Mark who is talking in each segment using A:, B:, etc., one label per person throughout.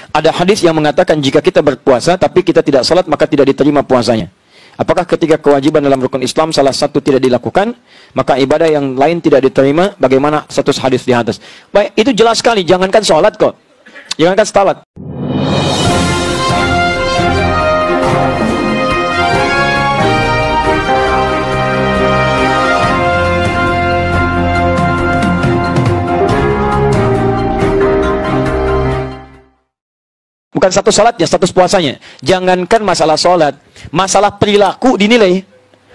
A: Ada hadis yang mengatakan jika kita berpuasa tapi kita tidak salat maka tidak diterima puasanya. Apakah ketika kewajiban dalam rukun Islam salah satu tidak dilakukan, maka ibadah yang lain tidak diterima? Bagaimana status hadis di atas? Baik, itu jelas sekali. Jangankan sholat kok. Jangankan salat. Bukan status sholatnya, status puasanya. Jangankan masalah sholat, masalah perilaku dinilai.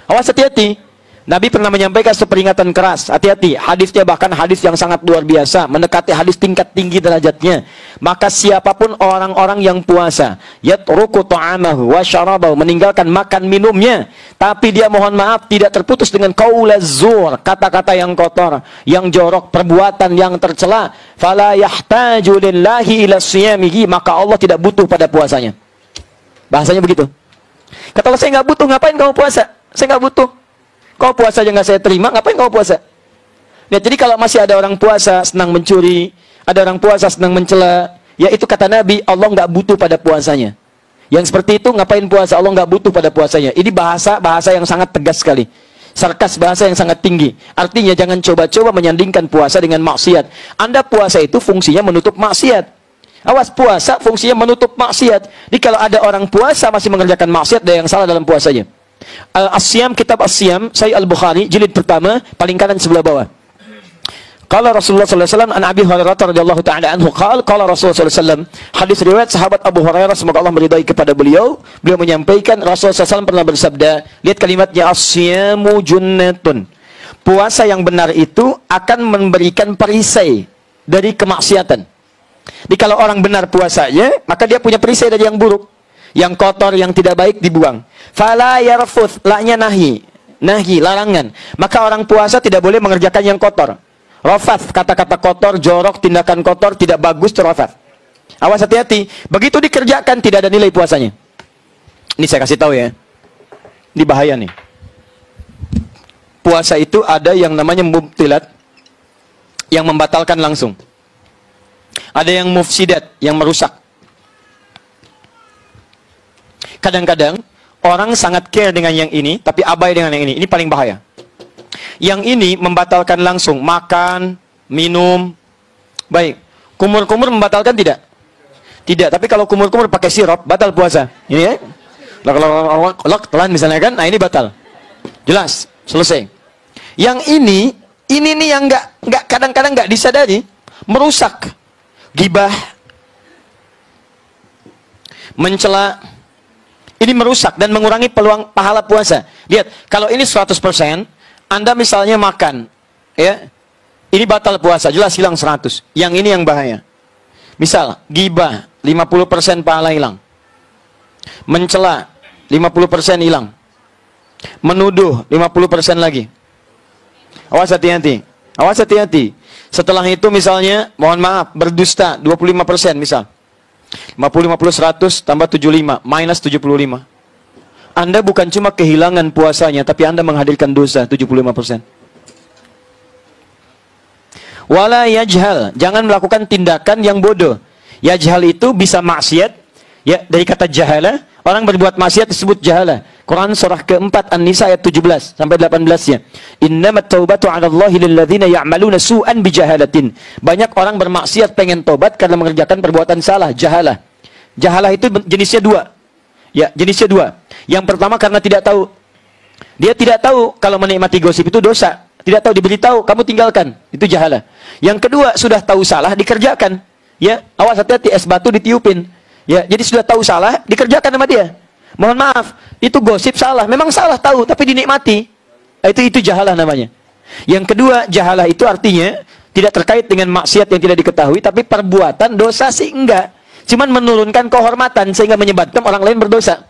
A: Awas, hati-hati. Nabi pernah menyampaikan seperingatan keras. Hati-hati, hadisnya bahkan hadis yang sangat luar biasa, mendekati hadis tingkat tinggi derajatnya. Maka siapapun orang-orang yang puasa, yatruku ta'amahu wa syarabahu, meninggalkan makan minumnya, tapi dia mohon maaf tidak terputus dengan qaulaz zur, kata-kata yang kotor, yang jorok, perbuatan yang tercela, fala yahtaju lillahi ila siyamihi, maka Allah tidak butuh pada puasanya. Bahasanya begitu. Kata Allah, saya nggak butuh, ngapain kamu puasa? Saya nggak butuh. Kau puasa aja nggak saya terima, ngapain kau puasa? Ya, jadi kalau masih ada orang puasa senang mencuri, ada orang puasa senang mencela, ya itu kata Nabi, Allah nggak butuh pada puasanya. Yang seperti itu ngapain puasa? Allah nggak butuh pada puasanya. Ini bahasa yang sangat tegas sekali. Sarkas, bahasa yang sangat tinggi. Artinya jangan coba-coba menyandingkan puasa dengan maksiat. Anda puasa itu fungsinya menutup maksiat. Awas, puasa fungsinya menutup maksiat. Jadi kalau ada orang puasa masih mengerjakan maksiat, ada yang salah dalam puasanya. Al-Asyam, kitab Asyam, Sahih Al-Bukhari, jilid pertama, paling kanan sebelah bawah. Qala Rasulullah sallallahu alaihi wasallam an Abi Hurairah radhiyallahu ta'ala anhu qala Rasulullah sallallahu alaihi wasallam, hadis riwayat sahabat Abu Hurairah semoga Allah meridai kepada beliau menyampaikan Rasulullah sallallahu alaihi wasallam pernah bersabda, lihat kalimatnya, asyamu junnatun. Puasa yang benar itu akan memberikan perisai dari kemaksiatan. Jadi kalau orang benar puasanya, maka dia punya perisai dari yang buruk. Yang kotor, yang tidak baik dibuang. Fala yarfuth, la-nya nahi, larangan. Maka orang puasa tidak boleh mengerjakan yang kotor. Rafath, kata-kata kotor, jorok, tindakan kotor, tidak bagus, rafath. Awas, hati-hati. Begitu dikerjakan tidak ada nilai puasanya. Ini saya kasih tahu ya. Ini bahaya nih. Puasa itu ada yang namanya mubtilat, yang membatalkan langsung. Ada yang mufsidat, yang merusak. Kadang-kadang orang sangat care dengan yang ini, tapi abai dengan yang ini. Ini paling bahaya. Yang ini membatalkan langsung makan, minum. Baik, kumur-kumur membatalkan tidak? Tidak. Tapi kalau kumur-kumur pakai sirup, batal puasa. Ini ya? Telan misalnya kan? Nah ini batal. Jelas, selesai. Yang ini nih yang nggak kadang-kadang nggak disadari, merusak, gibah, mencela. Ini merusak dan mengurangi peluang pahala puasa. Lihat, kalau ini 100%, Anda misalnya makan, ya, ini batal puasa, jelas hilang 100. Yang ini yang bahaya. Misal, gibah, 50% pahala hilang. Mencela, 50% hilang. Menuduh, 50% lagi. Awas, hati-hati. Awas, hati-hati. Setelah itu misalnya, mohon maaf, berdusta, 25% misal. 50, 100, tambah 75, minus 75. Anda bukan cuma kehilangan puasanya, tapi Anda menghadirkan dosa 75%. Wala yajhal, jangan melakukan tindakan yang bodoh. Yajhal itu bisa maksiat, ya, dari kata jahala. Orang berbuat maksiat disebut jahala. Quran surah keempat An-Nisa ayat 17 sampai 18-nya. Innamat taubatu 'ala Allahi lil ladzina ya'maluna su'an bijahalatin. Banyak orang bermaksiat pengen tobat karena mengerjakan perbuatan salah, jahalah. Jahalah itu jenisnya dua. Ya, jenisnya dua. Yang pertama karena tidak tahu. Dia tidak tahu kalau menikmati gosip itu dosa. Tidak tahu, diberitahu, kamu tinggalkan. Itu jahalah. Yang kedua, sudah tahu salah, dikerjakan. Ya, awas, hati-hati, es batu ditiupin. Ya, jadi sudah tahu salah, dikerjakan sama dia. Mohon maaf, itu gosip salah. Memang salah tahu, tapi dinikmati. Itu jahalah namanya. Yang kedua, jahalah itu artinya tidak terkait dengan maksiat yang tidak diketahui, tapi perbuatan dosa sih enggak. Cuman menurunkan kehormatan sehingga menyebabkan orang lain berdosa.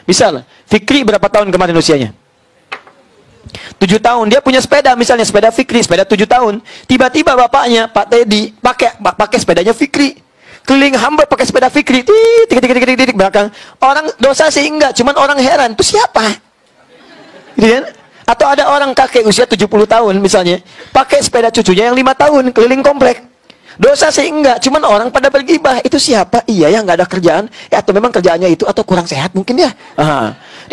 A: Misal, Fikri berapa tahun kemarin usianya? 7 tahun. Dia punya sepeda, misalnya sepeda Fikri, sepeda 7 tahun. Tiba-tiba bapaknya, Pak Teddy, pakai sepedanya Fikri. Keliling Hamburg pakai sepeda Fikri, tik belakang. Orang dosa sih enggak, cuman orang heran, itu siapa? Gitu kan? Atau ada orang kakek usia 70 tahun misalnya, pakai sepeda cucunya yang 5 tahun, keliling komplek.
B: Dosa sih enggak, cuman orang pada bergibah. Itu siapa? Iya ya, nggak ada kerjaan. Ya, atau memang kerjaannya itu, atau kurang sehat mungkin ya.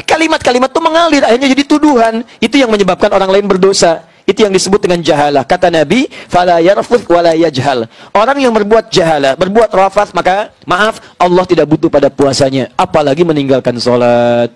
B: Kalimat-kalimat itu mengalir, akhirnya jadi tuduhan. Itu yang menyebabkan orang lain berdosa. Itu yang disebut dengan jahalah. Kata Nabi, fala yarfuth wala yajhal. Orang yang berbuat jahalah, berbuat rafath, maka maaf, Allah tidak butuh pada puasanya, apalagi meninggalkan sholat.